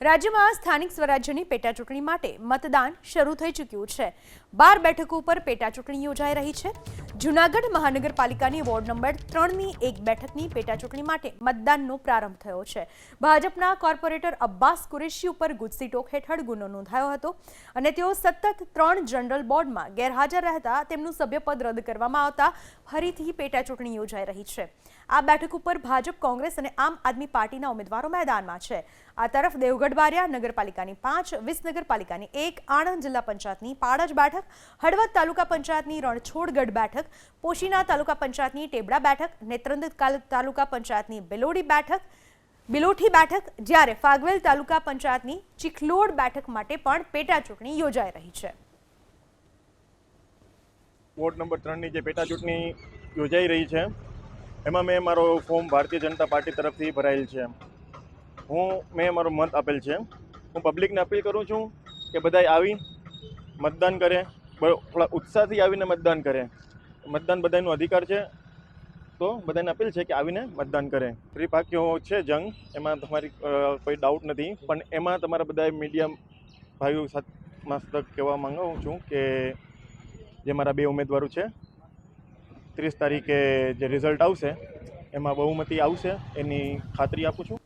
રાજ્યમાં સ્થાનિક સ્વરાજ્યની પેટા ચૂંટણી માટે મતદાન શરૂ થઈ ચૂક્યું છે। 12 બેઠકો પર પેટા ચૂંટણી યોજાઈ રહી છે। જૂનાગઢ મહાનગરપાલિકાની વોર્ડ નંબર 3ની એક બેઠકની પેટા ચૂંટણી માટે મતદાનનો પ્રારંભ થયો છે। ભાજપના કોર્પોરેટર અબ્બાસ કુરેશી ઉપર ગુજસીટોક હેઠળ ગુનો નોંધાયો હતો અને તેઓ સતત 3 જનરલ બોર્ડમાં ગેરહાજર રહેતા તેમનું સભ્યપદ રદ કરવામાં આવતા ફરીથી પેટા ચૂંટણી યોજાઈ રહી છે। આ બેઠક ઉપર ભાજપ, કોંગ્રેસ અને આમ આદમી પાર્ટીના ઉમેદવારો મેદાનમાં છે। આ તરફ દેવગઢ બારિયા નગરપાલિકાની 5, વિસનગર પાલિકાની 1, આણંદ જિલ્લા પંચાયતની પાડજ બેઠક, હળવદ તાલુકા પંચાયતની રણછોડગઢ બેઠક, પોશીના તાલુકા પંચાયતની ટેબડા બેઠક, નેત્રંગ તાલુકા પંચાયતની બિલોઠી બેઠક, જ્યારે ફાગવેલ તાલુકા પંચાયતની ચીખલોડ બેઠક માટે પણ પેટા ચૂંટણી યોજાઈ રહી છે। વોર્ડ નંબર 3ની જે પેટા ચૂંટણી યોજાઈ રહી છે એમાં મેં મારો ફોર્મ ભારતીય જનતા પાર્ટી તરફથી ભરાયેલ છે। મેં મારો મત આપેલ છે। હું પબ્લિકને અપીલ કરું છું કે બધાએ આવી મતદાન કરે, થોડા ઉત્સાહથી આવીને મતદાન કરે। મતદાન બધાનો અધિકાર છે, તો બધાને અપીલ છે કે આવીને મતદાન કરે। ત્રિપાખીઓ છે જંગ, એમાં તમારી કોઈ ડાઉટ નથી, પણ એમાં તમારા બધા મીડિયા ભાઈઓ સાથે કહેવા માંગુ છું કે જે મારા 2 ઉમેદવારો છે 30 તારીખે જે રિઝલ્ટ આવશે એમાં બહુમતી આવશે એની ખાતરી આપું છું।